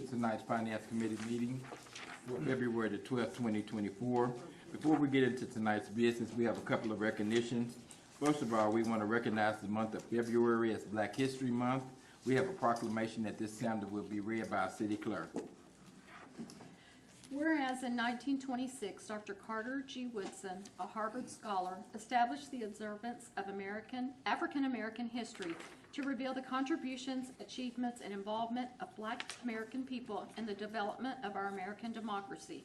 tonight's Finance Committee meeting for February the 12th, 2024. Before we get into tonight's business, we have a couple of recognitions. First of all, we want to recognize the month of February as Black History Month. We have a proclamation at this time that will be read by our city clerk. Whereas in 1926, Dr. Carter G. Woodson, a Harvard scholar, established the observance of African American history to reveal the contributions, achievements, and involvement of Black American people in the development of our American democracy.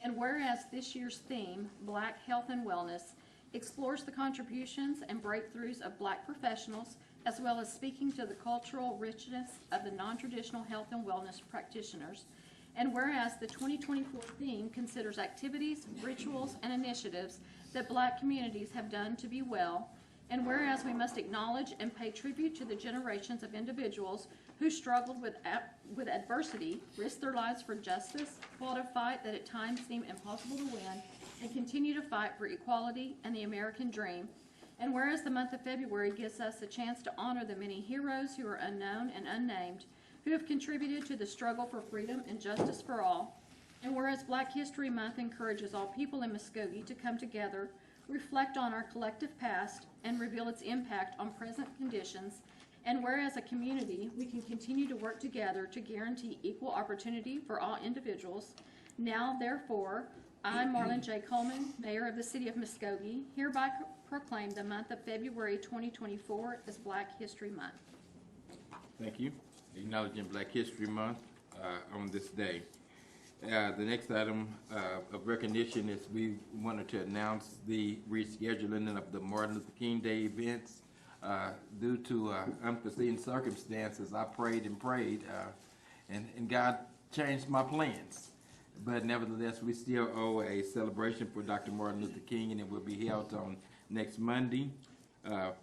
And whereas this year's theme, Black Health and Wellness, explores the contributions and breakthroughs of Black professionals, as well as speaking to the cultural richness of the non-traditional health and wellness practitioners. And whereas the 2024 theme considers activities, rituals, and initiatives that Black communities have done to be well, and whereas we must acknowledge and pay tribute to the generations of individuals who struggled with adversity, risked their lives for justice, fought a fight that at times seemed impossible to win, and continue to fight for equality and the American dream. And whereas the month of February gives us a chance to honor the many heroes who are unknown and unnamed, who have contributed to the struggle for freedom and justice for all. And whereas Black History Month encourages all people in Muskogee to come together, reflect on our collective past, and reveal its impact on present conditions. And whereas a community, we can continue to work together to guarantee equal opportunity for all individuals. Now, therefore, I, Marlon J. Coleman, Mayor of the City of Muskogee, hereby proclaim the month of February 2024 as Black History Month. Thank you. Acknowledging Black History Month on this day. The next item of recognition is we wanted to announce the rescheduling of the Martin Luther King Day events. Due to unforeseen circumstances, I prayed and prayed, and God changed my plans. But nevertheless, we still owe a celebration for Dr. Martin Luther King, and it will be held on next Monday,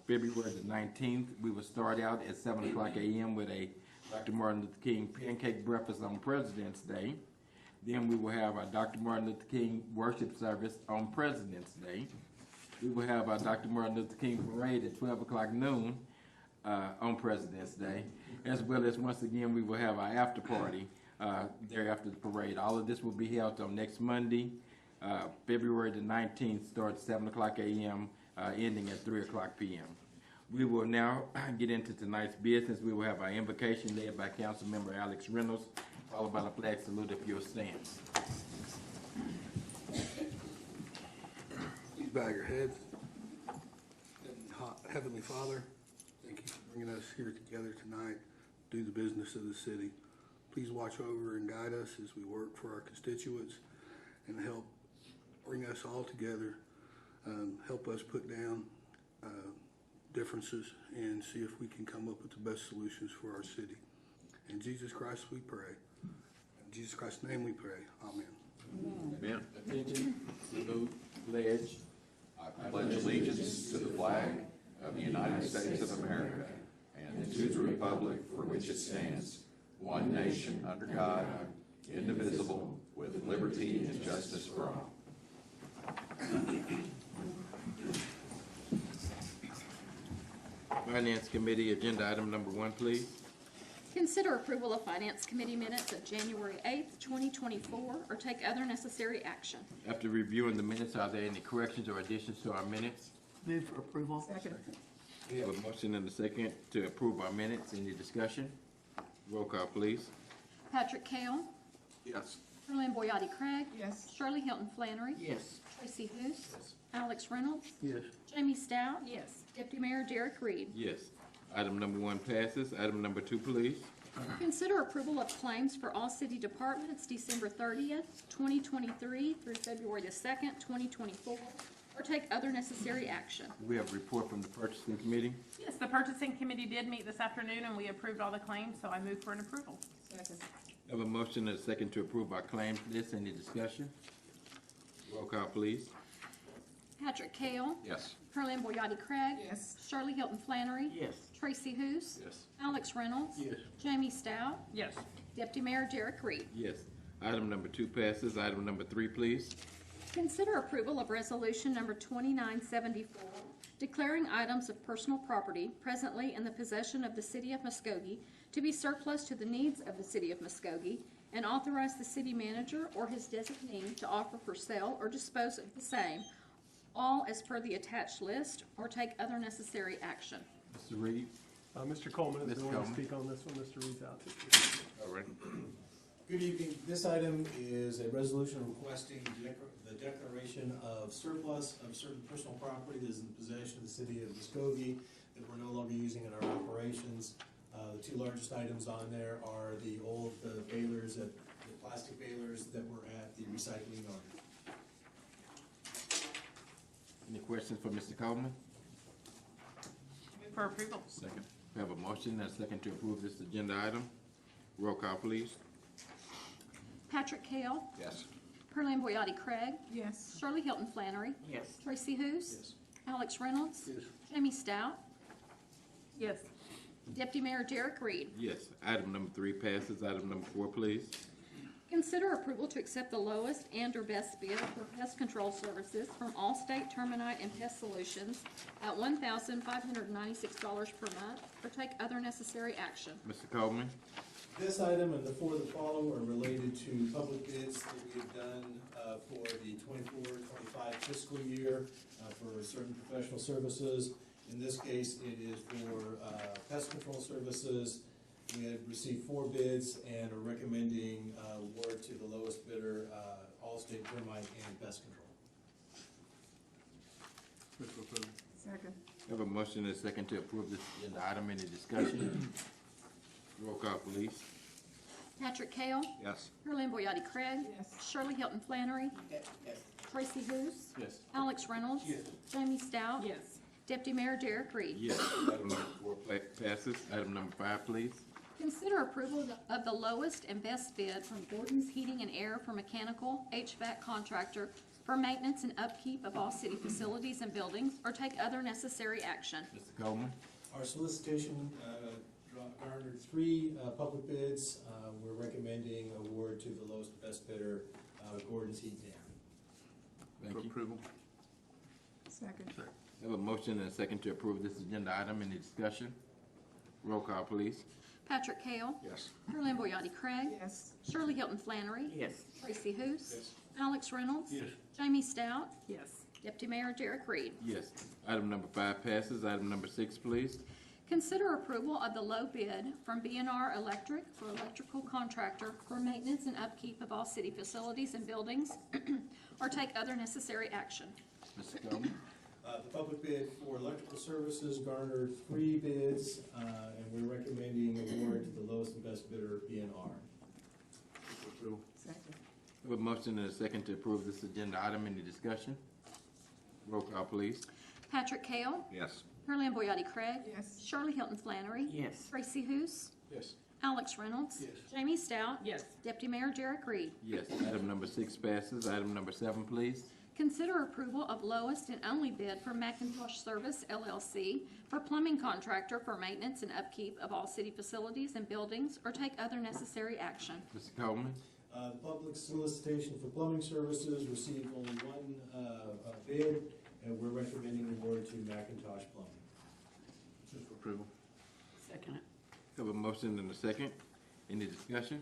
February the 19th. We will start out at 7 o'clock a.m. with a Dr. Martin Luther King pancake breakfast on President's Day. Then we will have our Dr. Martin Luther King worship service on President's Day. We will have our Dr. Martin Luther King parade at 12 o'clock noon on President's Day, as well as once again we will have our after party there after the parade. All of this will be held on next Monday, February the 19th, starts 7 o'clock a.m., ending at 3 o'clock p.m. We will now get into tonight's business. We will have our invocation led by Councilmember Alex Reynolds, followed by the flag salute if you'll stand. Please bow your heads. Heavenly Father, thank you for bringing us here together tonight to do the business of the city. Please watch over and guide us as we work for our constituents and help bring us all together. Help us put down differences and see if we can come up with the best solutions for our city. In Jesus Christ we pray. In Jesus Christ's name we pray. Amen. Amen. Attention, salute, pledge. I pledge allegiance to the flag of the United States of America and to the republic for which it stands, one nation under God, indivisible, with liberty and justice for all. Finance Committee, agenda item number 1, please. Consider approval of Finance Committee minutes of January 8th, 2024, or take other necessary action. After reviewing the minutes, are there any corrections or additions to our minutes? Move for approval. Second. We have a motion and a second to approve our minutes. Any discussion? Roll call, please. Patrick Kell, Yes. Carlyn Boyati Craig. Yes. Shirley Hilton Flannery. Yes. Tracy Hoos. Alex Reynolds. Yes. Jamie Stout. Yes. Deputy Mayor Derek Reed. Yes. Item number 1 passes. Item number 2, please. Consider approval of claims for all city departments December 30th, 2023 through February the 2nd, 2024, or take other necessary action. We have a report from the Purchasing Committee. Yes, the purchasing committee did meet this afternoon and we approved all the claims, so I move for an approval. Second. I have a motion and a second to approve our claims list. Any discussion? Roll call, please. Patrick Kell, Yes. Carlyn Boyati Craig. Yes. Shirley Hilton Flannery. Yes. Tracy Hoos. Yes. Alex Reynolds. Yes. Jamie Stout. Yes. Deputy Mayor Derek Reed. Yes. Item number 2 passes. Item number 3, please. Consider approval of resolution number 2974, declaring items of personal property presently in the possession of the City of Muskogee to be surplus to the needs of the City of Muskogee, and authorize the city manager or his designee to offer for sale or dispose of the same, all as per the attached list, or take other necessary action. Mr. Reed? Mr. Coleman is Mr. going to Coleman. speak on this one. Mr. Reed's out. All right. Good evening. This item is a resolution requesting the declaration of surplus of certain personal property that is in the possession of the city of Muskogee that we're no longer using in our operations. The two largest items on there are the old balers, the plastic balers that were at the recycling yard. Any questions for Mr. Coleman? Move for approval. Second. We have a motion and a second to approve this agenda item. Roll call, please. Patrick Kell. Yes. Pearline Boyati Craig. Yes. Shirley Hilton Flannery. Yes. Tracy Hous. Yes. Alex Reynolds. Yes. Jamie Stout. Yes. Deputy Mayor Derek Reed. Yes. Item number 3 passes. Item number 4, please. Consider approval to accept the lowest and/or best bid for pest control services from Allstate Terminite and Pest Solutions at $1,596 per month, or take other necessary action. Mr. Coleman? This item and the four that follow are related to public bids that we have done for the 24-25 fiscal year for certain professional services. In this case, it is for pest control services. We had received 4 bids and are recommending award to the lowest bidder, Allstate Termite and Pest Control. Second. We have a motion and a second to approve this agenda item. Any discussion? Roll call, please. Patrick Kell. Yes. Pearline Boyati Craig. Yes. Shirley Hilton Flannery. Tracy Hous. Yes. Alex Reynolds. Yes. Jamie Stout. Yes. Deputy Mayor Derek Reed. Yes. Item number 4 passes. Item number 5, please. Consider approval of the lowest and best bid from Gordon's Heating and Air for mechanical HVAC contractor for maintenance and upkeep of all city facilities and buildings, or take other necessary action. Mr. Coleman? Our solicitation garnered 3 public bids. We're recommending award to the lowest best bidder, Gordon's Heat and Air. Thank you. Approval. Second. We have a motion and a second to approve this agenda item. Any discussion? Roll call, please. Patrick Kell. Yes. Pearline Boyati Craig. Yes. Shirley Hilton Flannery. Yes. Tracy Hous. Yes. Alex Reynolds. Yes. Jamie Stout. Yes. Deputy Mayor Derek Reed. Yes. Item number 5 passes. Item number 6, please. Consider approval of the low bid from B&R Electric for electrical contractor for maintenance and upkeep of all city facilities and buildings, or take other necessary action. Mr. Coleman? The public bid for electrical services garnered 3 bids, and we're recommending award to the lowest and best bidder, B&R. Approval. Second. We have a motion and a second to approve this agenda item. Any discussion? Roll call, please. Patrick Kell. Yes. Pearline Boyati Craig. Yes. Shirley Hilton Flannery. Yes. Tracy Hous. Yes. Alex Reynolds. Yes. Jamie Stout. Yes. Deputy Mayor Derek Reed. Yes. Item number 6 passes. Item number 7, please. Consider approval of lowest and only bid for McIntosh Service LLC for plumbing contractor for maintenance and upkeep of all city facilities and buildings, or take other necessary action. Mr. Coleman? The public solicitation for plumbing services received only 1 bid, and we're recommending award to McIntosh Plumbing. For approval. Second. We have a motion and a second. Any discussion?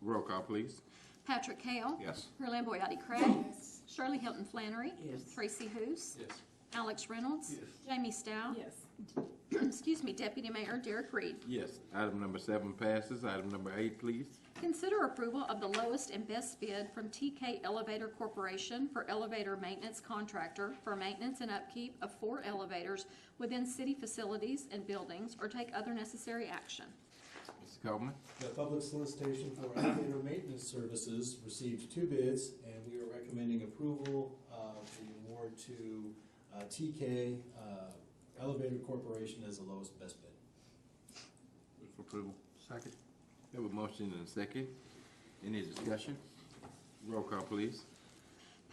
Roll call, please. Patrick Kell. Yes. Pearline Boyati Craig. Yes. Shirley Hilton Flannery. Yes. Tracy Hous. Yes. Alex Reynolds. Yes. Jamie Stout. Yes. Excuse me, Deputy Mayor Derek Reed. Yes. Item number 7 passes. Item number 8, please. Consider approval of the lowest and best bid from TK Elevator Corporation for elevator maintenance contractor for maintenance and upkeep of 4 elevators within city facilities and buildings, or take other necessary action. Mr. Coleman? The public solicitation for elevator maintenance services received 2 bids, and we are recommending approval of the award to TK Elevator Corporation as the lowest best bid. For approval. Second. We have a motion and a second. Any discussion? Roll call, please.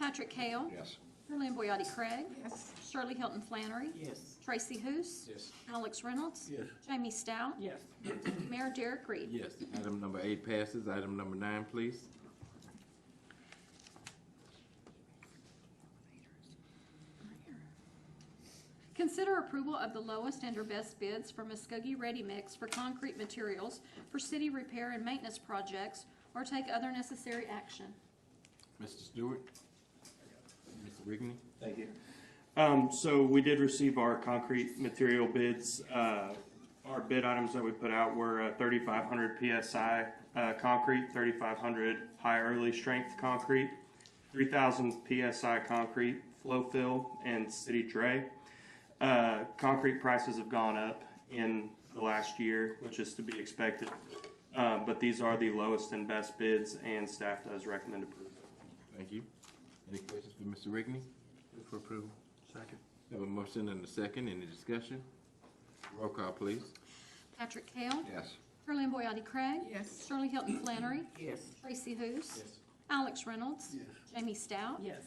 Patrick Kell. Yes. Pearline Boyati Craig. Yes. Shirley Hilton Flannery. Yes. Tracy Hous. Yes. Alex Reynolds. Yes. Jamie Stout. Yes. Mayor Derek Reed. Yes. Item number 8 passes. Item number 9, please. Consider approval of the lowest and or best bids for Muskogee Ready Mix for concrete materials for city repair and maintenance projects, or take other necessary action. Mr. Stewart? Mr. Rigney? Thank you. So we did receive our concrete material bids. Our bid items that we put out were 3,500 PSI concrete, 3,500 high early strength concrete, 3,000 PSI concrete, flow fill, and city dray. Concrete prices have gone up in the last year, which is to be expected. But these are the lowest and best bids, and staff does recommend approval. Thank you. Any questions for Mr. Rigney? Move for approval. Second. Have a motion and a second. Any discussion? Roll call, please. Patrick Kell? Yes. Carleen Boyatty Craig? Yes. Shirley Hilton Flannery? Yes. Tracy Hous? Alex Reynolds? Yes. Jamie Stout? Yes.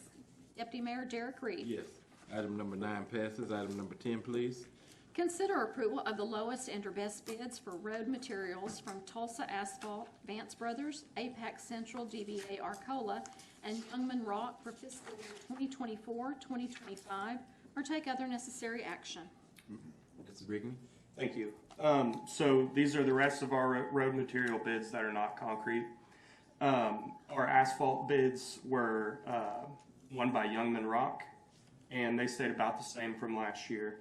Deputy Mayor Derek Reed? Yes. Item number 9 passes. Item number 10, please. Consider approval of the lowest and or best bids for road materials from Tulsa Asphalt, Vance Brothers, Apex Central, DBA Arcola, and Youngman Rock for fiscal year 2024-2025, or take other necessary action. Mr. Rigney? Thank you. So these are the rest of our road material bids that are not concrete. Our asphalt bids were won by Youngman Rock, and they stayed about the same from last year.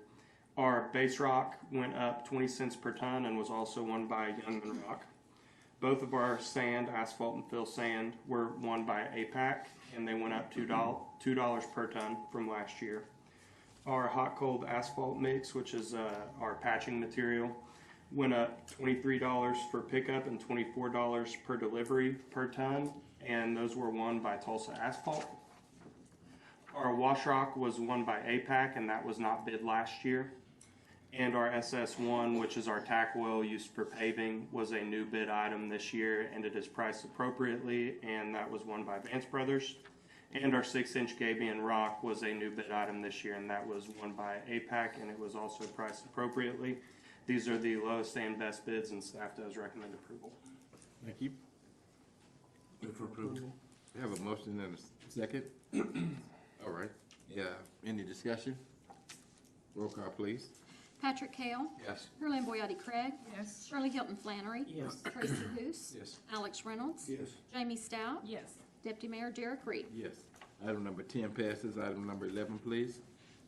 Our base rock went up 20 cents per ton and was also won by Youngman Rock. Both of our sand, asphalt and fill sand, were won by APAC, and they went up $2 per ton from last year. Our hot cold asphalt mix, which is our patching material, went up $23 for pickup and $24 per delivery per ton, and those were won by Tulsa Asphalt. Our wash rock was won by APAC, and that was not bid last year. And our SS1, which is our tack oil used for paving, was a new bid item this year, and it is priced appropriately, and that was won by Vance Brothers. And our 6-inch Gabion rock was a new bid item this year, and that was won by APAC, and it was also priced appropriately. These are the lowest and best bids, and staff does recommend approval. Thank you. Move for approval. We have a motion and a second. All right. Yeah. Any discussion? Roll call, please. Patrick Kell? Yes. Carleen Boyatty Craig? Yes. Shirley Hilton Flannery? Yes. Tracy Hous? Yes. Alex Reynolds? Yes. Jamie Stout? Yes. Deputy Mayor Derek Reed? Yes. Item number 10 passes. Item number 11, please.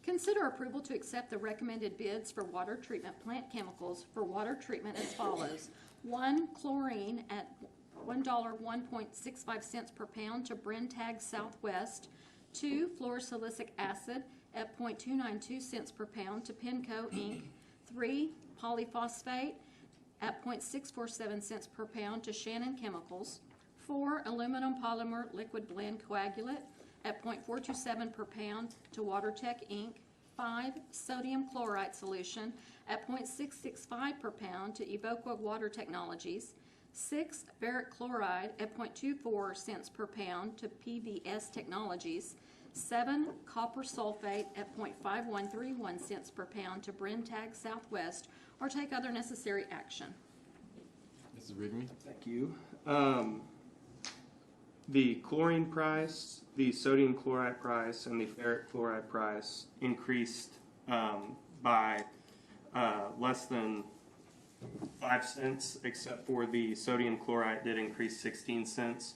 Consider approval to accept the recommended bids for water treatment plant chemicals for water treatment as follows. 1, chlorine at $1.65 per pound to Brentag Southwest. 2, fluorosilicic acid at 0.292 cents per pound to Penco Inc. 3, polyphosphate at 0.647 cents per pound to Shannon Chemicals. 4, aluminum polymer liquid blend coagulant at 0.427 per pound to WaterTech Inc. 5, sodium chloride solution at 0.665 per pound to Evoqua Water Technologies. 6, ferric chloride at 0.24 cents per pound to PVS Technologies. 7, copper sulfate at 0.5131 cents per pound to Brentag Southwest, or take other necessary action. Mr. Rigney? Thank you. The chlorine price, the sodium chloride price, and the ferric chloride price increased by less than 5 cents, except for the sodium chloride did increase 16 cents.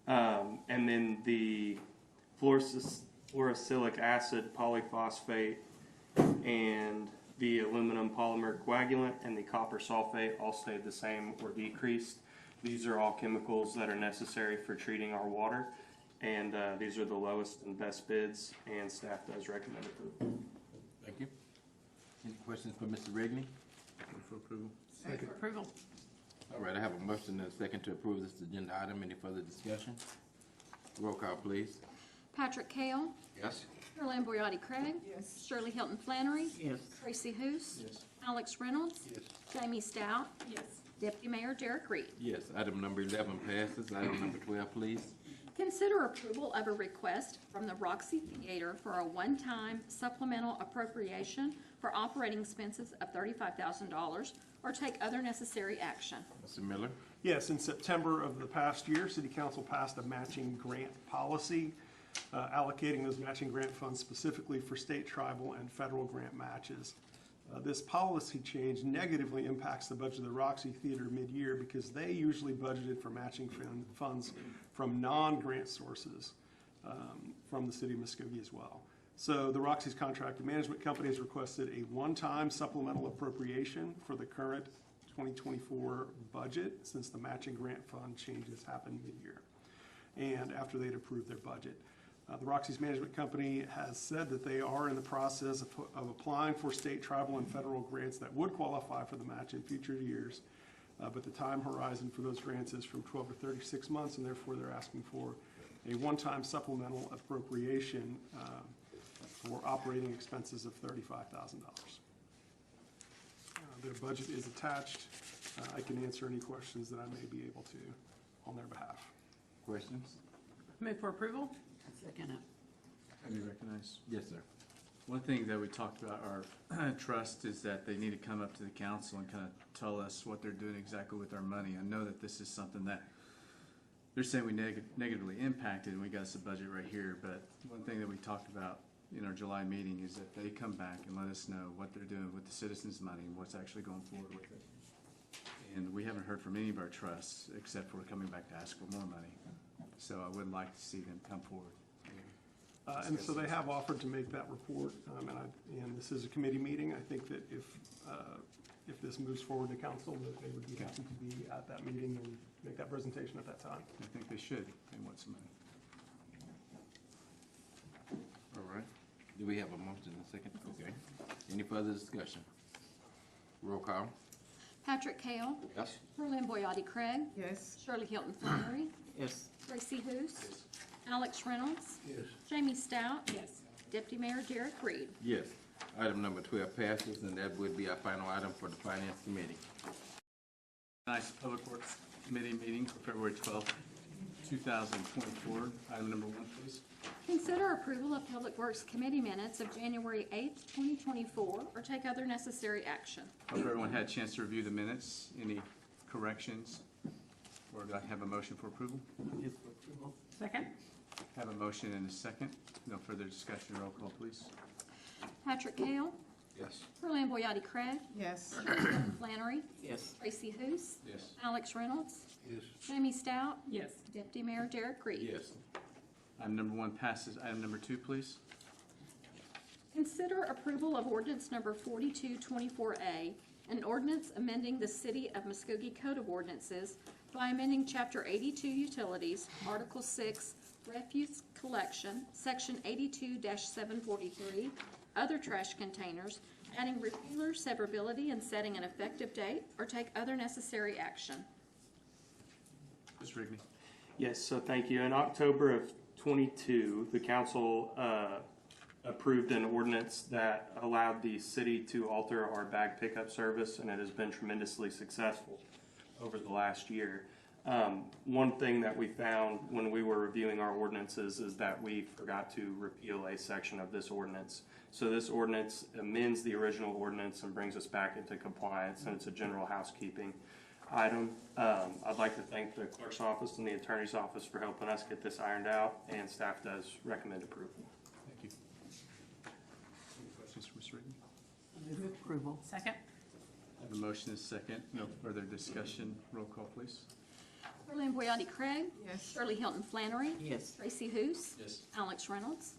And then the fluorosilicic acid, polyphosphate, and the aluminum polymer coagulant and the copper sulfate all stayed the same or decreased. These are all chemicals that are necessary for treating our water, and these are the lowest and best bids, and staff does recommend approval. Thank you. Any questions for Mr. Rigney? Move for approval. Move for approval. All right, I have a motion and a second to approve this agenda item. Any further discussion? Roll call, please. Patrick Kell? Yes. Carleen Boyatty Craig? Yes. Shirley Hilton Flannery? Yes. Tracy Hous? Yes. Alex Reynolds? Yes. Jamie Stout? Yes. Deputy Mayor Derek Reed? Yes. Item number 11 passes. Item number 12, please. Consider approval of a request from the Roxy Theater for a one-time supplemental appropriation for operating expenses of $35,000, or take other necessary action. Mr. Miller? Yes, in September of the past year, City Council passed a matching grant policy. allocating those matching grant funds specifically for state, tribal, and federal grant matches. This policy change negatively impacts the budget of the Roxy Theater mid-year because they usually budgeted for matching funds from non-grant sources from the city of Muskogee as well. So the Roxy's contractor management company has requested a one-time supplemental appropriation for the current 2024 budget since the matching grant fund changes happened mid-year and after they'd approved their budget. The Roxy's management company has said that they are in the process of applying for state, tribal, and federal grants that would qualify for the match in future years, but the time horizon for those grants is from 12 to 36 months, and therefore they're asking for a one-time supplemental appropriation for operating expenses of $35,000. Their budget is attached. I can answer any questions that I may be able to on their behalf. Questions? Move for approval? Second it. Let me recognize. Yes, sir. One thing that we talked about our trust is that they need to come up to the council and kind of tell us what they're doing exactly with our money. I know that this is something that they're saying we negatively impacted, and we got us a budget right here. But one thing that we talked about in our July meeting is that they come back and let us know what they're doing with the citizens' money and what's actually going forward with it. And we haven't heard from any of our trusts except for coming back to ask for more money. So I would like to see them come forward. And so they have offered to make that report, and this is a committee meeting. I think that if this moves forward to council, that they would be happy to be at that meeting and make that presentation at that time. I think they should. They want some money. All right. Do we have a motion and a second? Okay. Any further discussion? Roll call. Patrick Kell. Yes. Berlin Boyotti Craig. Yes. Shirley Hilton Flannery. Yes. Tracy Hous. Alex Reynolds. Yes. Jamie Stout. Yes. Deputy Mayor Derek Reed. Yes. Item number 12 passes, and that would be our final item for the Finance Committee. Nice Public Works Committee meeting for February 12th, 2024. Item number 1, please. Consider approval of Public Works Committee minutes of January 8th, 2024, or take other necessary action. Hope everyone had a chance to review the minutes. Any corrections? Or do I have a motion for approval? Move for approval. Second? Have a motion and a second. No further discussion. Roll call, please. Patrick Kell. Yes. Berlin Boyotti Craig. Yes. Shirley Hilton Flannery. Yes. Tracy Hous. Yes. Alex Reynolds. Yes. Jamie Stout. Yes. Deputy Mayor Derek Reed. Yes. Item number 1 passes. Item number 2, please. Consider approval of ordinance number 4224A, an ordinance amending the City of Muskogee Code of Ordinances by amending Chapter 82 Utilities, Article 6, Refuse Collection, Section 82-743, Other Trash Containers, adding repealer severability and setting an effective date, or take other necessary action. Mr. Rigney. Yes, so thank you. In October of 22, the council approved an ordinance that allowed the city to alter our bag pickup service, and it has been tremendously successful over the last year. One thing that we found when we were reviewing our ordinances is that we forgot to repeal a section of this ordinance. So this ordinance amends the original ordinance and brings us back into compliance, and it's a general housekeeping item. I'd like to thank the clerk's office and the attorney's office for helping us get this ironed out, and staff does recommend approval. Thank you. Any questions for Mr. Rigney? Move approval. Second? Have a motion and a second. No further discussion. Roll call, please. Berlin Boyotti Craig. Yes. Shirley Hilton Flannery. Yes. Tracy Hous. Yes. Alex Reynolds.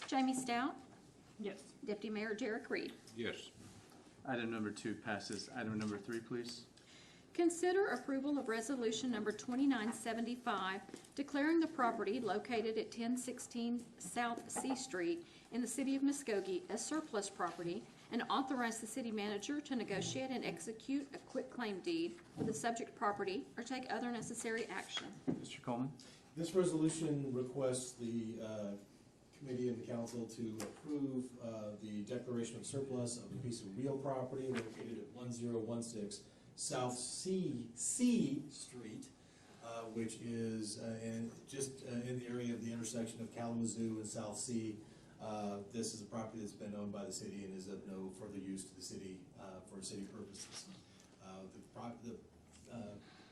Jamie Stout. Yes. Deputy Mayor Derek Reed. Yes. Item number 2 passes. Item number 3, please. Consider approval of resolution number 2975, declaring the property located at 1016 South C Street in the city of Muskogee as surplus property, and authorize the city manager to negotiate and execute a quitclaim deed for the subject property or take other necessary action. Mr. Coleman. This resolution requests the committee and the council to approve the declaration of surplus of a piece of real property located at 1016 South C Street, which is in the area of the intersection of Kalamazoo and South C. This is a property that's been owned by the city and is of no further use to the city for city purposes. The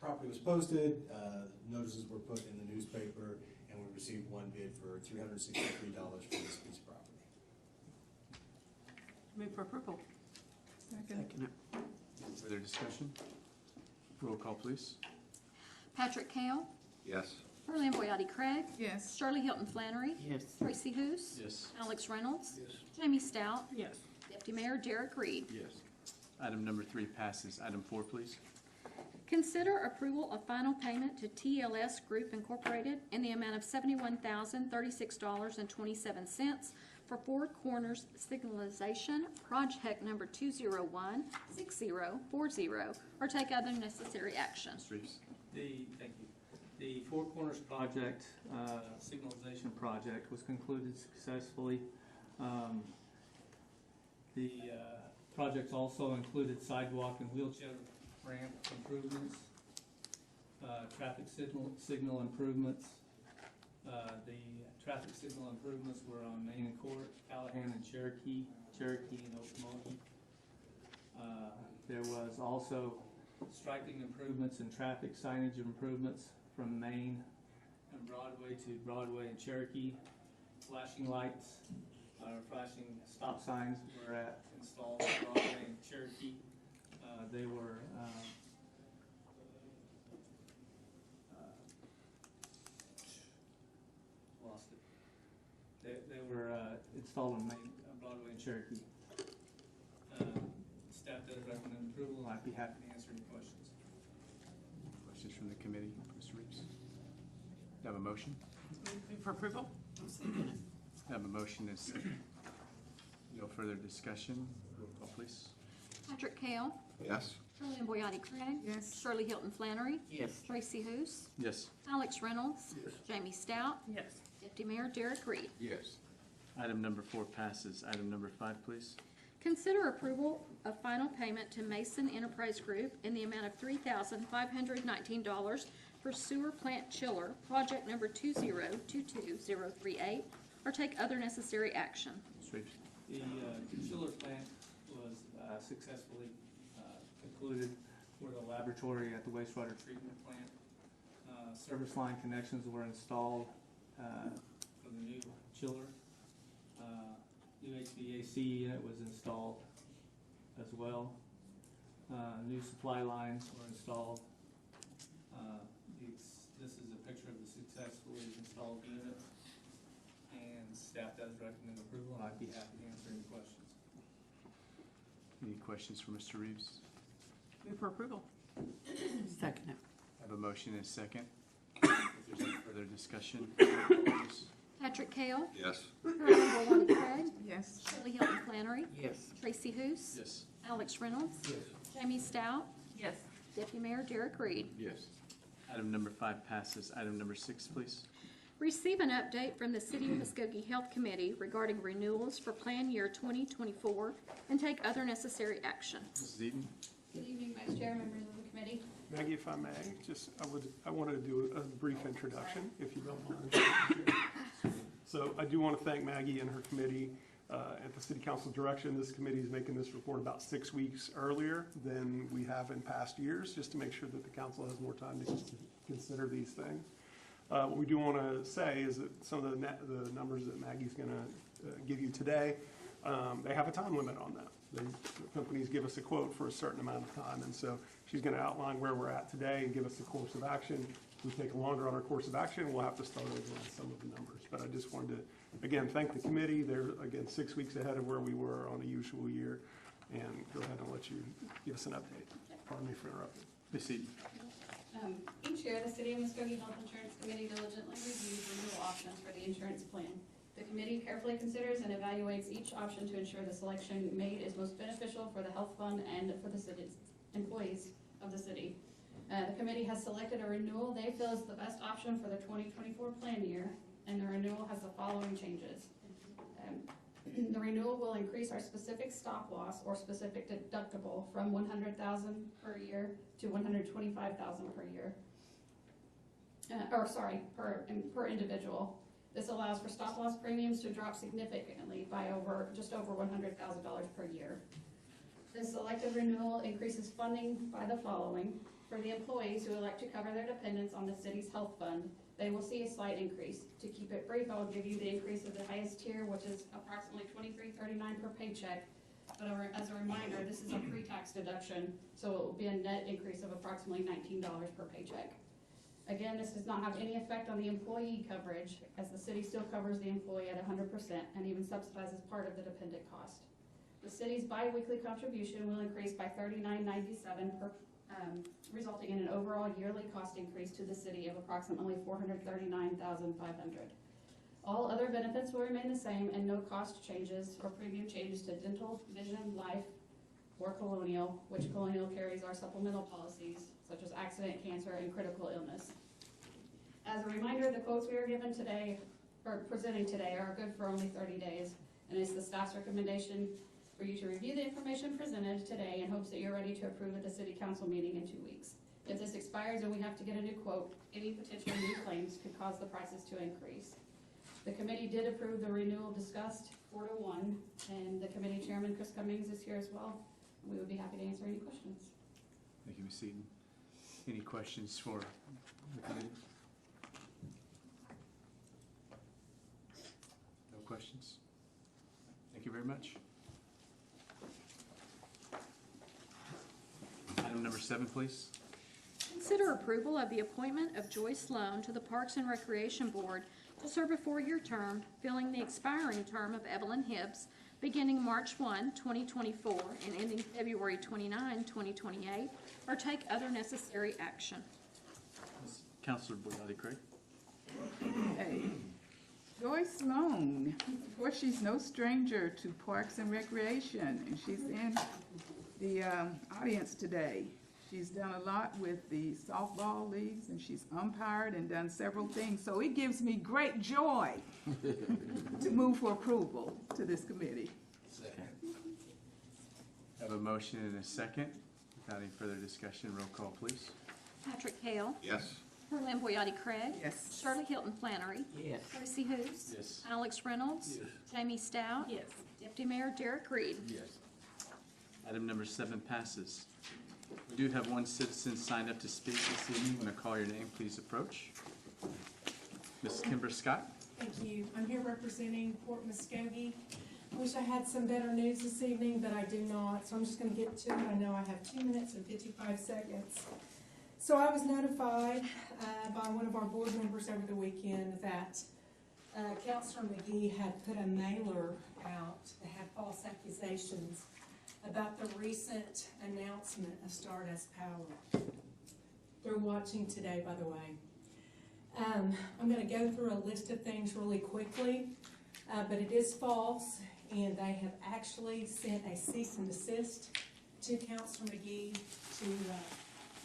property was posted, notices were put in the newspaper, and we received one bid for $363 for this piece of property. Move for approval. Second it. Further discussion? Roll call, please. Patrick Kell, Yes. Arlene Boyati Craig, Yes. Shirley Hilton Flannery, Yes. Tracy Hous, Yes. Alex Reynolds, Yes. Jamie Stout, Yes. Deputy Mayor Derek Reed. Yes. Item number 3 passes. Item 4, please. Consider approval of final payment to TLS Group Incorporated in the amount of $71,036.27 for Four Corners Signalization Project number 2016040, or take other necessary action. Ms. Reeves? Thank you. The Four Corners project, signalization project, was concluded successfully. The project also included sidewalk and wheelchair ramp improvements, traffic signal improvements. The traffic signal improvements were on Main and Court, Callahan and Cherokee and Okmulgee. There was also striping improvements and traffic signage improvements from Main and Broadway to Broadway and Cherokee. Flashing lights, flashing stop signs were installed at Broadway and Cherokee. They were lost it. They were installed on Main, Broadway and Cherokee. Staff does recommend approval, and I'd be happy to answer any questions. Questions from the committee? Mr. Reeves? Do I have a motion? Move for approval. I have a motion and a second. No further discussion. Roll call, please. Patrick Kell, Yes. Arlene Boyati Craig, Yes. Shirley Hilton Flannery, Yes. Tracy Hous, Yes. Alex Reynolds, Jamie Stout, Yes. Deputy Mayor Derek Reed. Yes. Item number 4 passes. Item number 5, please. Consider approval of final payment to Mason Enterprise Group in the amount of $3,519 for sewer plant chiller, project number 2022038, or take other necessary action. Ms. Reeves? The chiller plant was successfully concluded for the laboratory at the wastewater treatment plant. Service line connections were installed for the new chiller. New HVAC unit was installed as well. New supply lines were installed. This is a picture of the successfully installed unit. And staff does recommend approval, and I'd be happy to answer any questions. Any questions for Mr. Reeves? Move for approval. Second it. I have a motion and a second. If there's any further discussion, please. Patrick Kell, Yes. Arlene Boyati Craig, Yes. Shirley Hilton Flannery, Yes. Tracy Hous, Yes. Alex Reynolds, Jamie Stout, Yes. Deputy Mayor Derek Reed. Yes. Item number 5 passes. Item number 6, please. Receive an update from the City of Muskogee Health Committee regarding renewals for plan year 2024 and take other necessary action. Mrs. Eaton? Good evening, Vice Chair, members of the committee. Maggie, if I may, I want to do a brief introduction, if you don't mind. So I do want to thank Maggie and her committee. At the City Council direction, this committee is making this report about 6 weeks earlier than we have in past years, just to make sure that the council has more time to consider these things. What we do want to say is that some of the numbers that Maggie's going to give you today, they have a time limit on them. The companies give us a quote for a certain amount of time, and so she's going to outline where we're at today and give us a course of action. If we take longer on our course of action, we'll have to start over on some of the numbers. But I just wanted to, again, thank the committee. They're, again, 6 weeks ahead of where we were on a usual year. And go ahead and let you give us an update. Pardon me for interrupting. Ms. Eaton? Each year, the City of Muskogee Health Insurance Committee diligently reviews renewal options for the insurance plan. The committee carefully considers and evaluates each option to ensure the selection made is most beneficial for the health fund and for the city's employees of the city. The committee has selected a renewal they feel is the best option for the 2024 plan year, and the renewal has the following changes. The renewal will increase our specific stop loss or specific deductible from $100,000 per year to $125,000 per year. Per individual. This allows for stop loss premiums to drop significantly by just over $100,000 per year. This selected renewal increases funding by the following. For the employees who elect to cover their dependents on the city's health fund, they will see a slight increase. To keep it brief, I will give you the increase of the highest tier, which is approximately $23.39 per paycheck. But as a reminder, this is a pre-tax deduction, so it will be a net increase of approximately $19 per paycheck. Again, this does not have any effect on the employee coverage, as the city still covers the employee at 100% and even subsidizes part of the dependent cost. The city's bi-weekly contribution will increase by $39.97 per, resulting in an overall yearly cost increase to the city of approximately $439,500. All other benefits will remain the same, and no cost changes or premium changes to dental, vision, life, or Colonial, which Colonial carries our supplemental policies, such as accident, cancer, and critical illness. As a reminder, the quotes we are given today, or presenting today, are good for only 30 days, and it's the staff's recommendation for you to review the information presented today in hopes that you're ready to approve at the city council meeting in 2 weeks. If this expires and we have to get a new quote, any potential new claims could cause the prices to increase. The committee did approve the renewal discussed 4-1, and the committee chairman, Chris Cummings, is here as well. We would be happy to answer any questions. Thank you, Ms. Seaton. Any questions for the committee? No questions? Thank you very much. Item number 7, please. Consider approval of the appointment of Joyce Sloan to the Parks and Recreation Board to serve a 4-year term, filling the expiring term of Evelyn Hibbs, beginning March 1, 2024, and ending February 29, 2028, or take other necessary action. Councilor Boyati Craig. Hey, Joyce Sloan, of course, she's no stranger to Parks and Recreation, and she's in the audience today. She's done a lot with the softball leagues, and she's umpired and done several things. So it gives me great joy to move for approval to this committee. Second. Have a motion and a second. Without any further discussion, roll call, please. Patrick Hale. Yes. Lynn Boyati Craig. Yes. Shirley Hilton Flannery. Yes. Tracy Hous. Yes. Alex Reynolds. Yes. Jamie Stout. Yes. Deputy Mayor Derek Reed. Yes. Item number 7 passes. We do have one citizen signed up to speak this evening. When I call your name, please approach. Ms. Kimber Scott. Thank you. I'm here representing Port Muskogee. I wish I had some better news this evening, but I do not, so I'm just going to get to it. I know I have 2 minutes and 55 seconds. So I was notified by one of our board members over the weekend that Councilor McGee had put a mailer out that had false accusations about the recent announcement of Stardust Power. They're watching today, by the way. I'm going to go through a list of things really quickly, but it is false, and they have actually sent a cease and desist to Councilor McGee to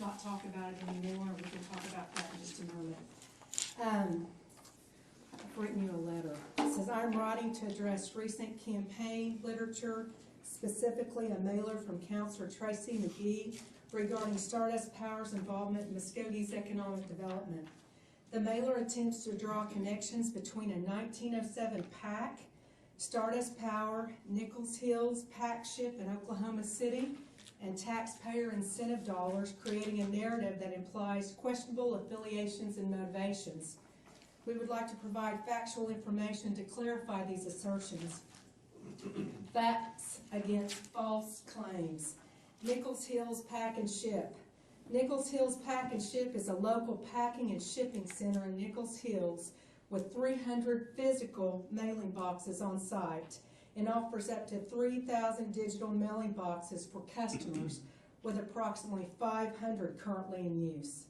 not talk about it anymore. We can talk about that in just a moment. I've written you a letter. It says, I'm writing to address recent campaign literature, specifically a mailer from Councilor Tracy McGee regarding Stardust Power's involvement in Muskogee's economic development. The mailer attempts to draw connections between a 1907 PAC, Stardust Power, Nichols Hills PAC ship in Oklahoma City, and taxpayer incentive dollars, creating a narrative that implies questionable affiliations and motivations. We would like to provide factual information to clarify these assertions. Facts against false claims. Nichols Hills Pack and Ship. Nichols Hills Pack and Ship is a local packing and shipping center in Nichols Hills with 300 physical mailing boxes on site and offers up to 3,000 digital mailing boxes for customers, with approximately 500 currently in use.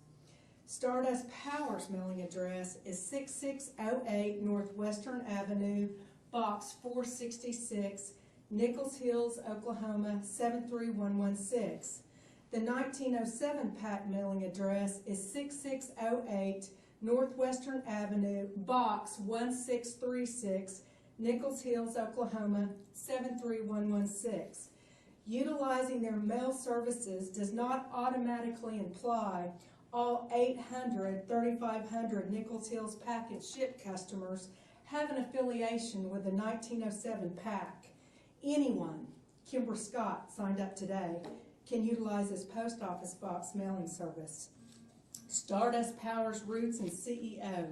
Stardust Power's mailing address is 6608 Northwestern Avenue, Box 466, Nichols Hills, Oklahoma 73116. The 1907 PAC mailing address is 6608 Northwestern Avenue, Box 1636, Nichols Hills, Oklahoma 73116. Utilizing their mail services does not automatically imply all 3,500 Nichols Hills Pack and Ship customers have an affiliation with the 1907 PAC. Anyone, Kimber Scott signed up today, can utilize this post office box mailing service. Stardust Power's roots and CEO.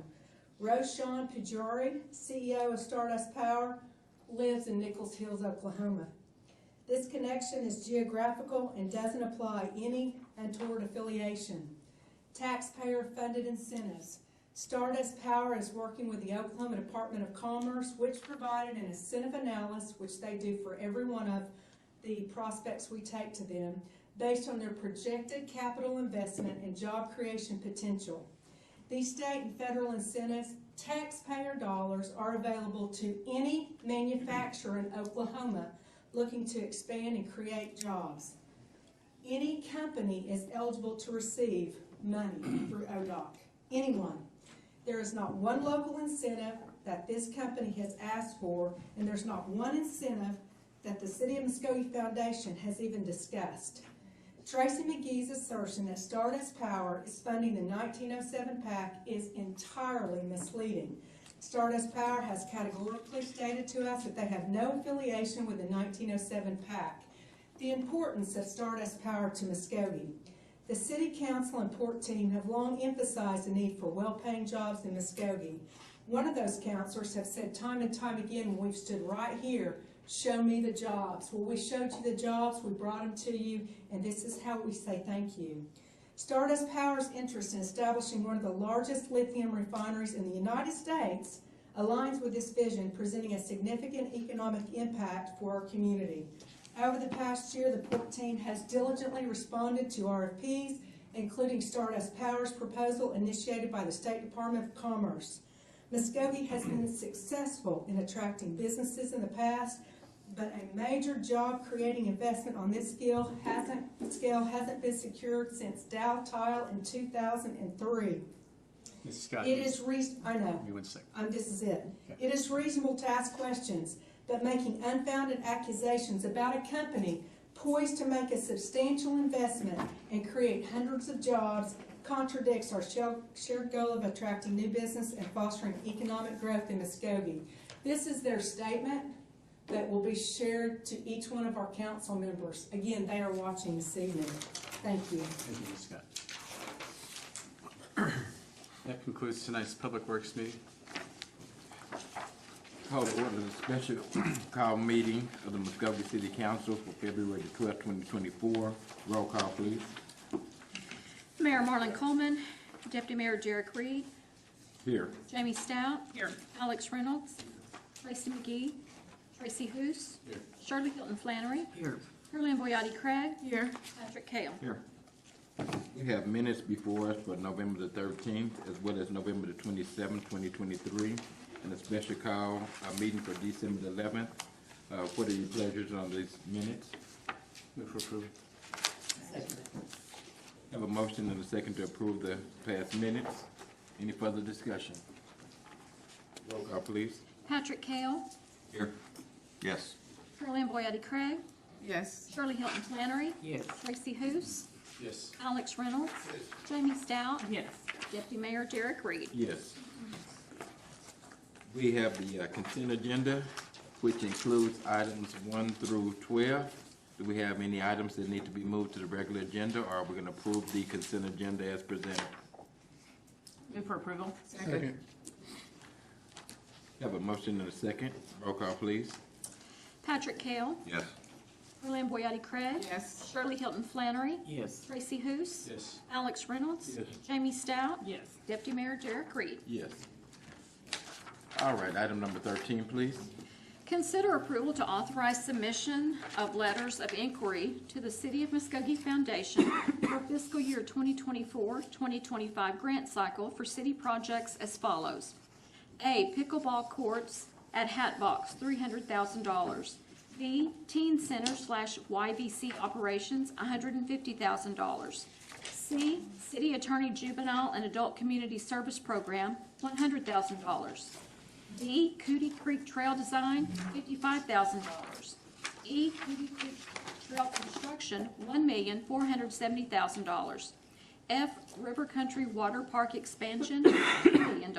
Roshan Pujari, CEO of Stardust Power, lives in Nichols Hills, Oklahoma. This connection is geographical and doesn't apply any untoward affiliation. Taxpayer-funded incentives. Stardust Power is working with the Oklahoma Department of Commerce, which provided an incentive analysis, which they do for every one of the prospects we take to them, based on their projected capital investment and job creation potential. These state and federal incentives, taxpayer dollars, are available to any manufacturer in Oklahoma looking to expand and create jobs. Any company is eligible to receive money through ODOC. Anyone. There is not one local incentive that this company has asked for, and there's not one incentive that the City of Muskogee Foundation has even discussed. Tracy McGee's assertion that Stardust Power is funding the 1907 PAC is entirely misleading. Stardust Power has categorically stated to us that they have no affiliation with the 1907 PAC. The importance of Stardust Power to Muskogee. The City Council and Port Team have long emphasized the need for well-paying jobs in Muskogee. One of those counselors have said time and time again when we've stood right here, show me the jobs. Well, we showed you the jobs, we brought them to you, and this is how we say thank you. Stardust Power's interest in establishing one of the largest lithium refineries in the United States aligns with this vision, presenting a significant economic impact for our community. Over the past year, the Port Team has diligently responded to RFPs, including Stardust Power's proposal initiated by the State Department of Commerce. Muskogee has been successful in attracting businesses in the past, but a major job-creating investment on this scale hasn't been secured since Dow Tile in 2003. Mrs. Scott. It is I know. You went second. This is it. Okay. It is reasonable to ask questions, but making unfounded accusations about a company poised to make a substantial investment and create hundreds of jobs contradicts our shared goal of attracting new business and fostering economic growth in Muskogee. This is their statement that will be shared to each one of our council members. Again, they are watching this evening. Thank you. Thank you, Ms. Scott. That concludes tonight's Public Works meeting. Call to order the special call meeting of the Muskogee City Council for February the 12th, 2024. Roll call, please. Mayor Marlon Coleman, Deputy Mayor Derek Reed, Here. Jamie Stout, Here. Alex Reynolds, Tracy McGee, Tracy Hoos, Here. Shirley Hilton Flannery, Here. Carolyn Boyati Craig, Here. Patrick Kale. Here. We have minutes before us for November the 13th, as well as November the 27th, 2023, and a special call meeting for December the 11th. What are your pleasures on these minutes? Move for approval. Have a motion and a second to approve the past minutes. Any further discussion? Roll call, please. Patrick Kale, Here. Yes. Carolyn Boyati Craig, Yes. Shirley Hilton Flannery, Yes. Tracy Hoos, Yes. Alex Reynolds, Jamie Stout, Yes. Deputy Mayor Derek Reed. Yes. We have the consent agenda, which includes items 1 through 12. Do we have any items that need to be moved to the regular agenda, or are we going to approve the consent agenda as presented? Move for approval. Second. Have a motion and a second. Roll call, please. Patrick Kale, Yes. Carolyn Boyati Craig, Yes. Shirley Hilton Flannery, Yes. Tracy Hoos, Yes. Alex Reynolds, Yes. Jamie Stout, Yes. Deputy Mayor Derek Reed. Yes. All right, item number 13, please. Consider approval to authorize submission of letters of inquiry to the City of Muskogee Foundation for fiscal year 2024-2025 grant cycle for city projects as follows. A, pickleball courts at Hatbox, $300,000. B, teen center / YVC operations, $150,000. C, city attorney juvenile and adult community service program, $100,000. D, Cootie Creek Trail Design, $55,000. E, Cootie Creek Trail Construction, $1,470,000. F, River Country Water Park Expansion, $2 million.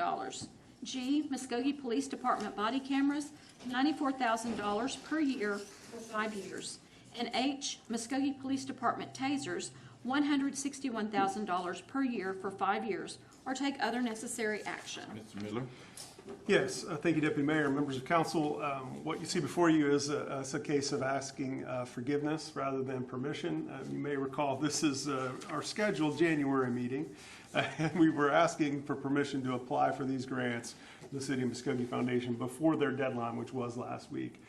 G, Muskogee Police Department body cameras, $94,000 per year for 5 years. And H, Muskogee Police Department tasers, $161,000 per year for 5 years, or take other necessary action. Mr. Miller? Yes, thank you, Deputy Mayor, members of council. What you see before you is a case of asking forgiveness rather than permission. You may recall this is our scheduled January meeting, and we were asking for permission to apply for these grants, the City of Muskogee Foundation, before their deadline, which was last week.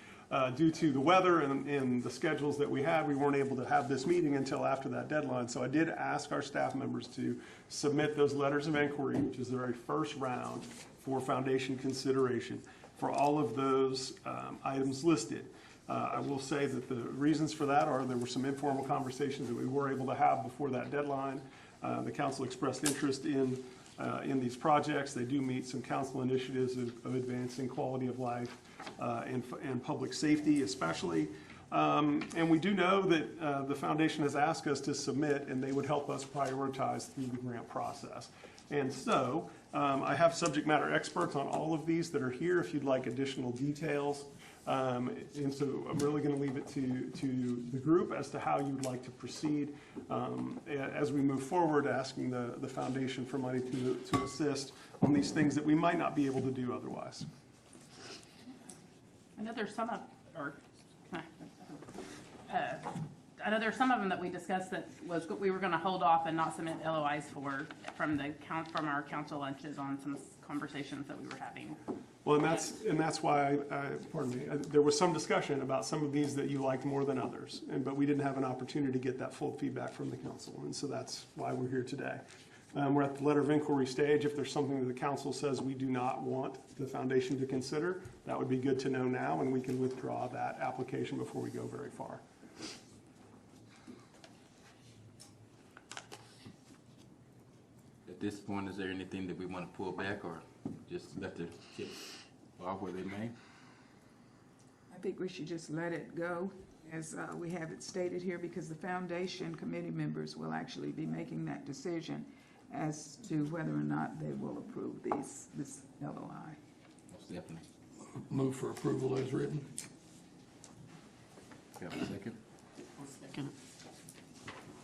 Due to the weather and the schedules that we had, we weren't able to have this meeting until after that deadline. So I did ask our staff members to submit those letters of inquiry, which is the very first round for foundation consideration for all of those items listed. I will say that the reasons for that are there were some informal conversations that we were able to have before that deadline. The council expressed interest in these projects. They do meet some council initiatives of advancing quality of life and public safety especially. And we do know that the foundation has asked us to submit, and they would help us prioritize through the grant process. And so I have subject matter experts on all of these that are here if you'd like additional details. And so I'm really going to leave it to the group as to how you'd like to proceed as we move forward, asking the foundation for money to assist on these things that we might not be able to do otherwise. I know there's some of, I know there's some of them that we discussed that we were gonna hold off and not submit LOIs for, from our council lunches on some conversations that we were having. Well, and that's why, pardon me, there was some discussion about some of these that you liked more than others, but we didn't have an opportunity to get that full feedback from the council, and so that's why we're here today. We're at the letter of inquiry stage. If there's something that the council says we do not want the foundation to consider, that would be good to know now, and we can withdraw that application before we go very far. At this point, is there anything that we want to pull back or just let the chips fall where they may? I think we should just let it go as we have it stated here, because the foundation committee members will actually be making that decision as to whether or not they will approve this LOI. Most definitely. Move for approval as written. Have a second? Second.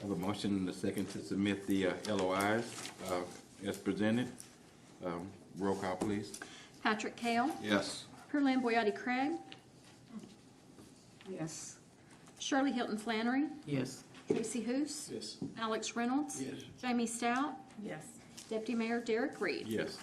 Have a motion and a second to submit the LOIs as presented. Roll call, please. Patrick Kell, Yes. Pearline Boyati Craig, Yes. Shirley Hilton Flannery, Yes. Tracy Hoos, Yes. Alex Reynolds, Yes. Jamie Stout, Yes. Deputy Mayor Derek Reed. Yes.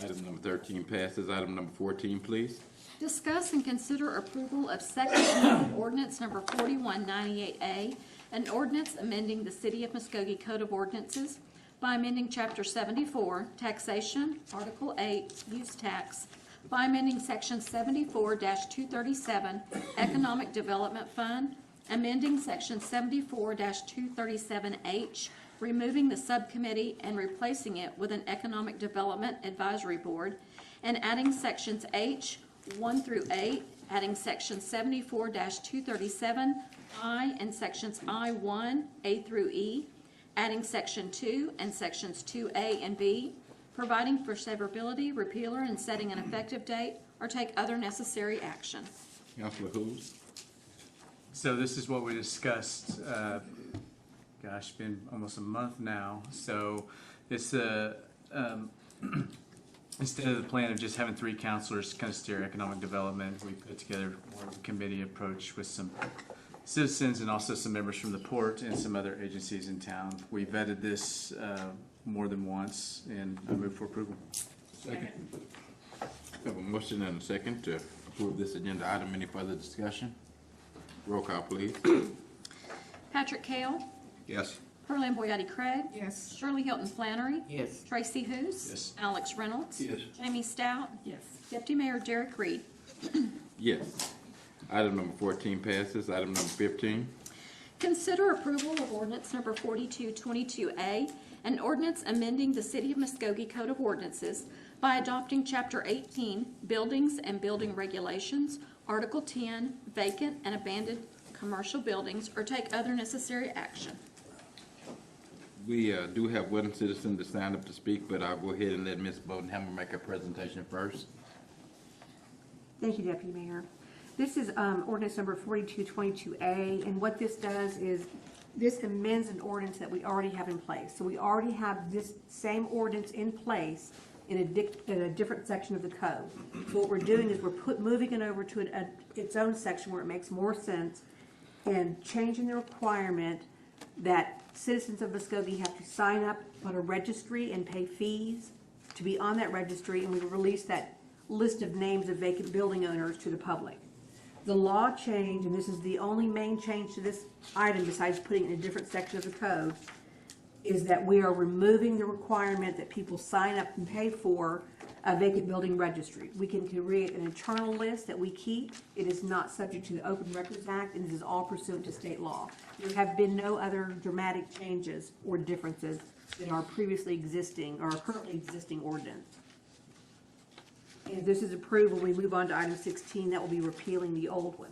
Item number 13 passes. Item number 14, please. Discuss and consider approval of second amendment ordinance number 4198A, an ordinance amending the City of Muskogee Code of Ordinances by amending Chapter 74, Taxation, Article 8, Use Tax, by amending Section 74-237, Economic Development Fund, amending Section 74-237H, removing the subcommittee and replacing it with an Economic Development Advisory Board, and adding Sections H 1 through 8, adding Section 74-237I and Sections I1, A through E, adding Section 2 and Sections 2A and B, providing for severability, repealer, and setting an effective date, or take other necessary action. Councilor Hoos. So this is what we discussed, been almost a month now. So it's instead of the plan of just having 3 counselors kind of steer economic development, we put together more of a committee approach with some citizens and also some members from the port and some other agencies in town. We vetted this more than once, and I move for approval. Second. Have a motion and a second to approve this agenda item. Any further discussion? Roll call, please. Patrick Kell, Yes. Pearline Boyati Craig, Yes. Shirley Hilton Flannery, Yes. Tracy Hoos, Yes. Alex Reynolds, Yes. Jamie Stout, Yes. Deputy Mayor Derek Reed. Yes. Item number 14 passes. Item number 15. Consider approval of ordinance number 4222A, an ordinance amending the City of Muskogee Code of Ordinances by adopting Chapter 18, Buildings and Building Regulations, Article 10, Vacant and Abandoned Commercial Buildings, or take other necessary action. We do have one citizen to sign up to speak, but I'll go ahead and let Ms. Bodenhammer make her presentation first. Thank you, Deputy Mayor. This is ordinance number 4222A, and what this does is This amends an ordinance that we already have in place. So we already have this same ordinance in place in a different section of the code. So what we're doing is we're moving it over to its own section where it makes more sense, and changing the requirement that citizens of Muskogee have to sign up on a registry and pay fees to be on that registry, and we release that list of names of vacant building owners to the public. The law change, and this is the only main change to this item besides putting it in a different section of the code, is that we are removing the requirement that people sign up and pay for a vacant building registry. We can create an internal list that we keep. It is not subject to the Open Records Act, and this is all pursuant to state law. There have been no other dramatic changes or differences in our previously existing or currently existing ordinance. And if this is approved, when we move on to item 16, that will be repealing the old one.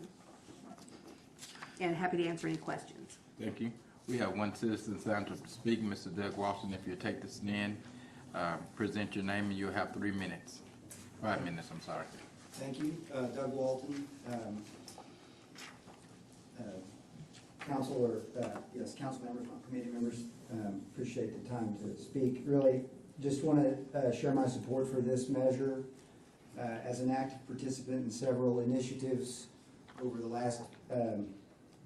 And happy to answer any questions. Thank you. We have one citizen signed to speak, Mr. Doug Walton. If you take this in, present your name, and you'll have 3 minutes. 5 minutes, I'm sorry. Thank you, Doug Walton. Council members, committee members, appreciate the time to speak. Really, just want to share my support for this measure. As an active participant in several initiatives over the last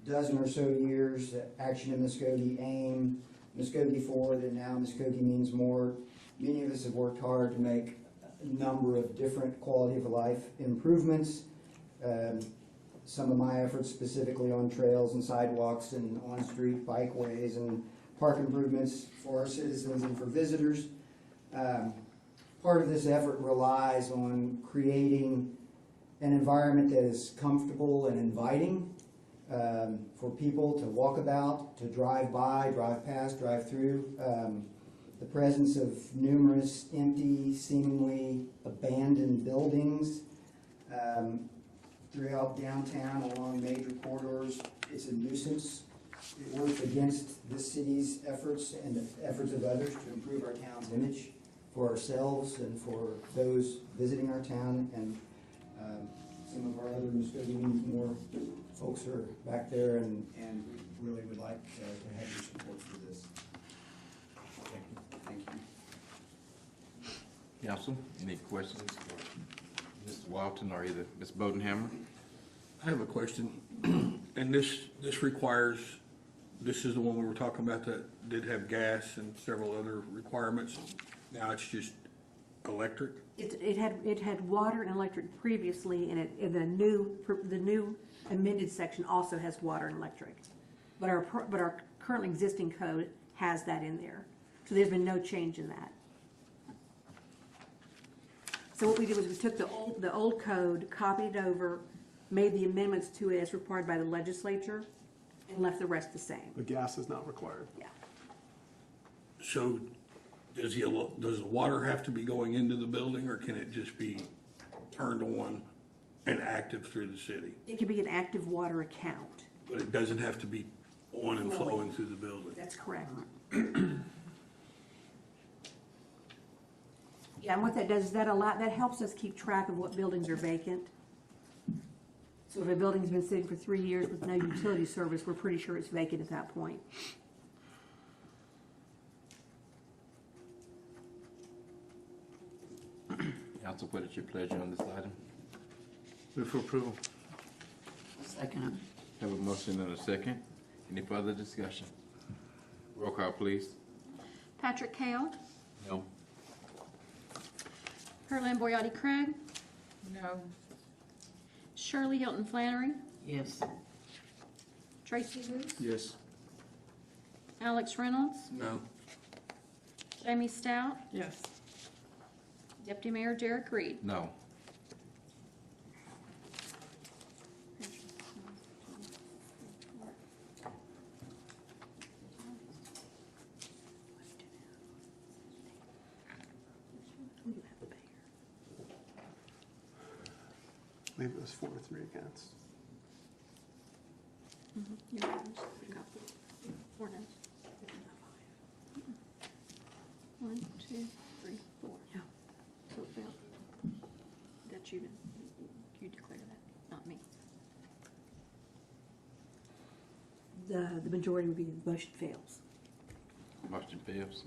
dozen or so years, Action in Muskogee, AIM, Muskogee Forward, and now Muskogee Means More, many of us have worked hard to make a number of different quality of life improvements. Some of my efforts specifically on trails and sidewalks and on-street bikeways and park improvements for our citizens and for visitors. Part of this effort relies on creating an environment that is comfortable and inviting for people to walk about, to drive by, drive past, drive through. The presence of numerous empty, seemingly abandoned buildings throughout downtown along major corridors is a nuisance. It works against this city's efforts and the efforts of others to improve our town's image for ourselves and for those visiting our town, and some of our other Muskogee Means More folks are back there, and we really would like to have your support for this. Thank you. Thank you. Council, any questions for Mr. Walton or either Ms. Bodenhammer? I have a question, and this requires, this is the one we were talking about that did have gas and several other requirements. Now it's just electric? It had water and electric previously, and the new amended section also has water and electric. But our currently existing code has that in there. So there's been no change in that. So what we did was we took the old code, copied it over, made the amendments to it as required by the legislature, and left the rest the same. The gas is not required. Yeah. So does the water have to be going into the building, or can it just be turned on and active through the city? It can be an active water account. But it doesn't have to be on and flowing through the building? That's correct. Yeah, and what that does is that helps us keep track of what buildings are vacant. So if a building's been sitting for 3 years with no utility service, we're pretty sure it's vacant at that point. Council, what is your pleasure on this item? Move for approval. Second. Have a motion and a second. Any further discussion? Roll call, please. Patrick Kell, No. Kirtland Boyati Craig, No. Shirley Hilton Flannery, Yes. Tracy Booth, Yes. Alex Reynolds, No. Jamie Stout, Yes. Deputy Mayor Derek Reed. No. I believe it was 4-3 against. Four noes. 1, 2, 3, 4. Yeah. So it failed. That's you declare that, not me. the majority would be the motion fails. Motion fails.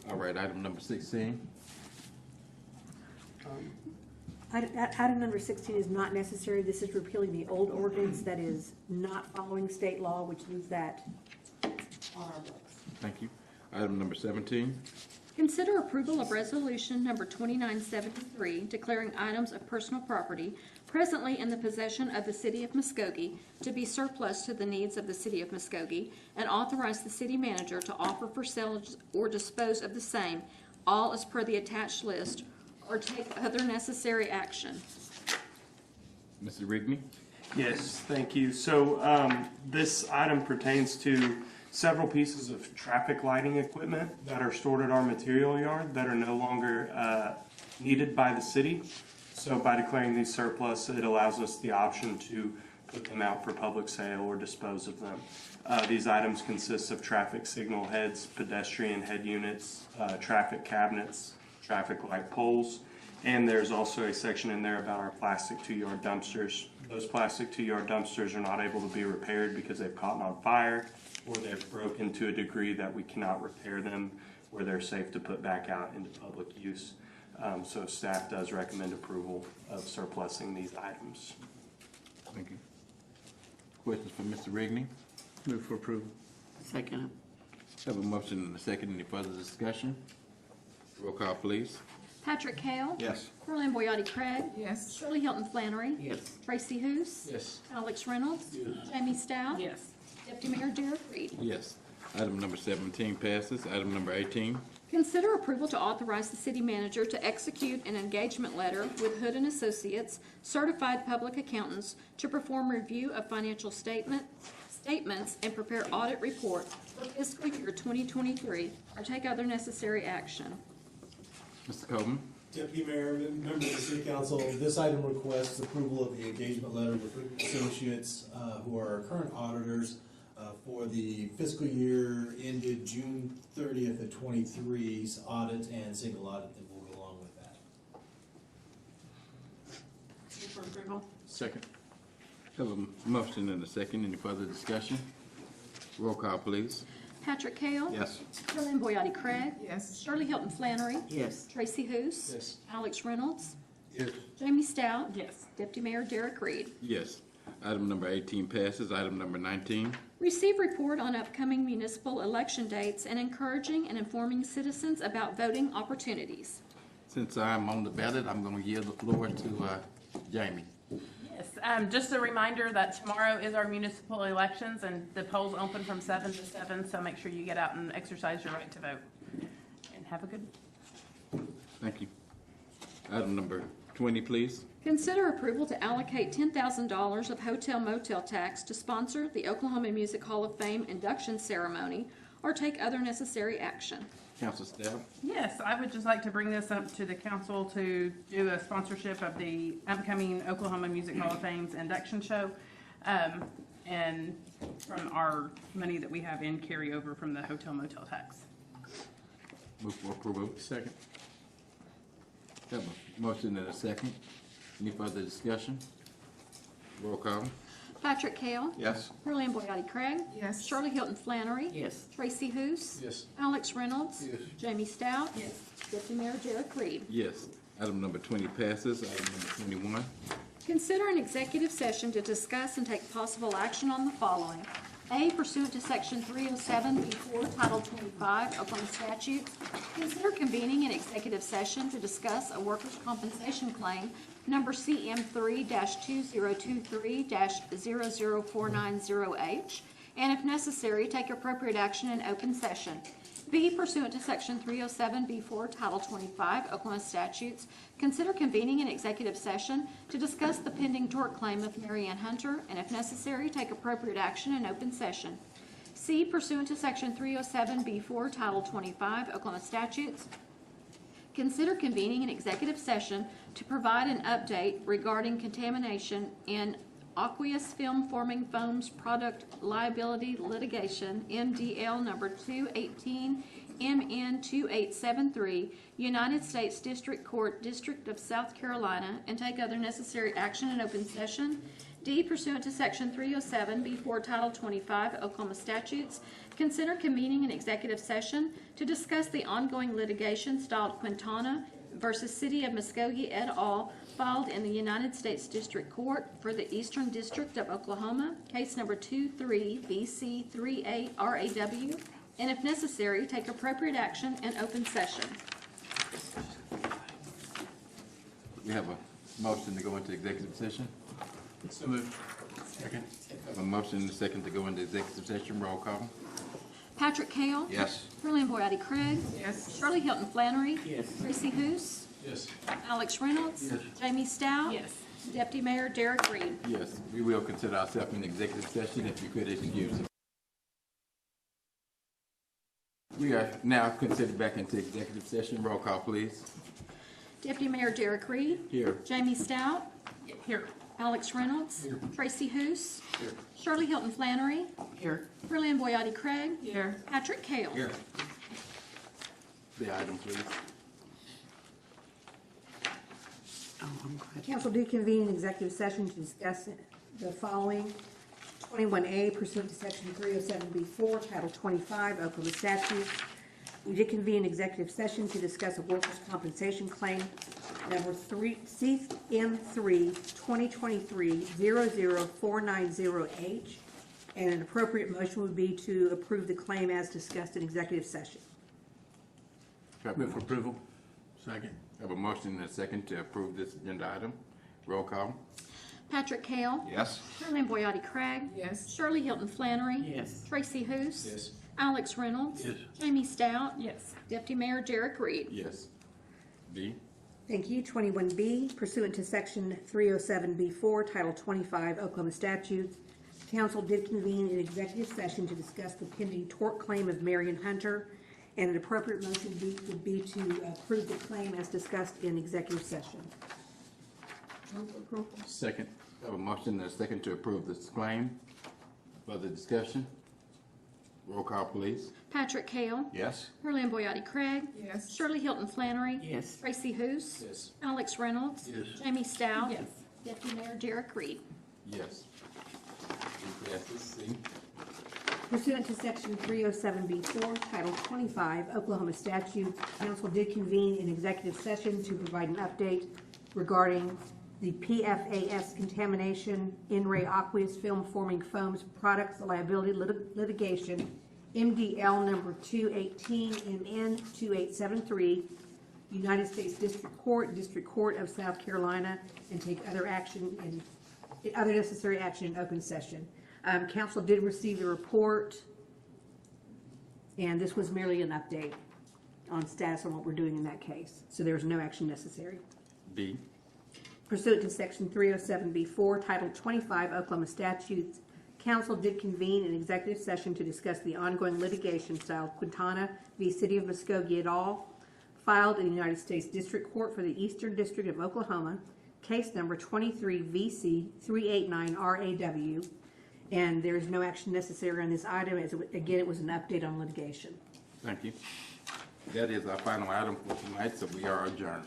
All right, item number 16. Item number 16 is not necessary. This is repealing the old ordinance that is not following state law, which leaves that on our books. Thank you. Item number 17. Consider approval of resolution number 2973, declaring items of personal property presently in the possession of the city of Muskogee to be surplus to the needs of the city of Muskogee, and authorize the city manager to offer for sale or dispose of the same, all as per the attached list, or take other necessary action. Mr. Rigney? Yes, thank you. So this item pertains to several pieces of traffic lighting equipment that are stored at our material yard that are no longer needed by the city. So by declaring these surplus, it allows us the option to put them out for public sale or dispose of them. These items consist of traffic signal heads, pedestrian head units, traffic cabinets, traffic light poles, and there's also a section in there about our plastic 2-yard dumpsters. Those plastic 2-yard dumpsters are not able to be repaired because they've caught on fire, or they've broken to a degree that we cannot repair them where they're safe to put back out into public use. So staff does recommend approval of surplusing these items. Thank you. Questions for Mr. Rigney? Move for approval. Second. Have a motion and a second. Any further discussion? Roll call, please. Patrick Hale. Yes. Carleen Boyati Craig. Yes. Shirley Hilton Flannery. Yes. Tracy Hous. Yes. Alex Reynolds. Jamie Stout. Yes. Deputy Mayor Derek Reed. Yes. Item number 17 passes. Item number 18. Consider approval to authorize the city manager to execute an engagement letter with Hood and Associates, certified public accountants, to perform review of financial statements and prepare audit report for fiscal year 2023, or take other necessary action. Mr. Coleman? Deputy Mayor, members of the City Council, this item requests approval of the engagement letter with Hood and Associates, who are our current auditors, for the fiscal year ended June 30th of 23's audit and single audit that will go along with that. Move for approval. Second. Have a motion and a second. Any further discussion? Roll call, please. Patrick Hale. Yes. Carleen Boyati Craig. Yes. Shirley Hilton Flannery. Yes. Tracy Hous. Yes. Alex Reynolds. Yes. Jamie Stout. Yes. Deputy Mayor Derek Reed. Yes. Item number 18 passes. Item number 19. Receive report on upcoming municipal election dates and encouraging and informing citizens about voting opportunities. Since I'm on the ballot, I'm going to yield the floor to Jamie. Yes, just a reminder that tomorrow is our municipal elections, and the polls open from 7 to 7, so make sure you get out and exercise your right to vote. And have a good. Thank you. Item number 20, please. Consider approval to allocate $10,000 of hotel motel tax to sponsor the Oklahoma Music Hall of Fame induction ceremony, or take other necessary action. Council staff. Yes, I would just like to bring this up to the council to do a sponsorship of the upcoming Oklahoma Music Hall of Fame's induction show, and from our money that we have in carryover from the hotel motel tax. Move for approval. Second. Have a motion and a second. Any further discussion? Roll call. Patrick Hale. Yes. Carleen Boyati Craig. Yes. Shirley Hilton Flannery. Yes. Tracy Hous. Yes. Alex Reynolds. Yes. Jamie Stout. Yes. Deputy Mayor Derek Reed. Yes. Item number 20 passes. Item number 21. Consider an executive session to discuss and take possible action on the following. A, pursuant to Section 307B4, Title 25, Oklahoma statutes, consider convening an executive session to discuss a workers' compensation claim number CM3-2023-00490H, and if necessary, take appropriate action in open session. B, pursuant to Section 307B4, Title 25, Oklahoma statutes, consider convening an executive session to discuss the pending tort claim of Mary Ann Hunter, and if necessary, take appropriate action in open session. C, pursuant to Section 307B4, Title 25, Oklahoma statutes, consider convening an executive session to provide an update regarding contamination in aqueous film forming foams product liability litigation, MDL number 218 MN 2873, United States District Court, District of South Carolina, and take other necessary action in open session. D, pursuant to Section 307B4 Title 25 Oklahoma statutes, consider convening an executive session to discuss the ongoing litigation styled Quintana versus City of Muskogee et al., filed in the United States District Court for the Eastern District of Oklahoma, case number 23-VC38RAW, and if necessary, take appropriate action in open session. We have a motion to go into executive session. So moved. Second. Have a motion and a second to go into executive session. Roll call. Patrick Kale. Yes. Lillian Boyati Craig. Yes. Shirley Hilton Flannery. Yes. Tracy Hoos. Yes. Alex Reynolds. Yes. Jamie Stout. Yes. Deputy Mayor Derek Reed. Yes, we will consider ourselves in executive session. If you could excuse us. We are now considered back into executive session. Roll call, please. Deputy Mayor Derek Reed. Here. Jamie Stout. Here. Alex Reynolds. Tracy Hoos. Here. Shirley Hilton Flannery. Here. Lillian Boyati Craig. Here. Patrick Kale. Here. The item, please. Council did convene an executive session to discuss the following. 21A pursuant to Section 307B4, Title 25 Oklahoma statutes. We did convene an executive session to discuss a workers' compensation claim number CM3 2023-00490H, and an appropriate motion would be to approve the claim as discussed in executive session. Move for approval. Second. Have a motion and a second to approve this agenda item. Roll call. Patrick Kale. Yes. Lillian Boyati Craig. Yes. Shirley Hilton Flannery. Yes. Tracy Hoos. Yes. Alex Reynolds. Yes. Jamie Stout. Yes. Deputy Mayor Derek Reed. Yes. B. Thank you. 21B, pursuant to Section 307B4, Title 25 Oklahoma statutes, the council did convene an executive session to discuss the pending tort claim of Marion Hunter, and an appropriate motion would be to approve the claim as discussed in executive session. Second. Have a motion and a second to approve this claim. Further discussion? Roll call, please. Patrick Kale. Yes. Lillian Boyati Craig. Yes. Shirley Hilton Flannery. Yes. Tracy Hoos. Yes. Alex Reynolds. Yes. Jamie Stout. Yes. Deputy Mayor Derek Reed. Yes. Passes. C. Pursuant to Section 307B4, Title 25 Oklahoma statutes, council did convene an executive session to provide an update regarding the PFAS contamination, in-ray aqueous film forming foams products liability litigation, MDL number 218 MN 2873, United States District Court of South Carolina, and take other necessary action in open session. Council did receive the report, and this was merely an update on status on what we're doing in that case. So there was no action necessary. B. Pursuant to Section 307B4, Title 25 Oklahoma statutes, council did convene an executive session to discuss the ongoing litigation styled Quintana v. City of Muskogee et al., filed in the United States District Court for the Eastern District of Oklahoma, case number 23-VC389RAW, and there is no action necessary on this item, as again, it was an update on litigation. Thank you. That is our final item for tonight, so we are adjourned.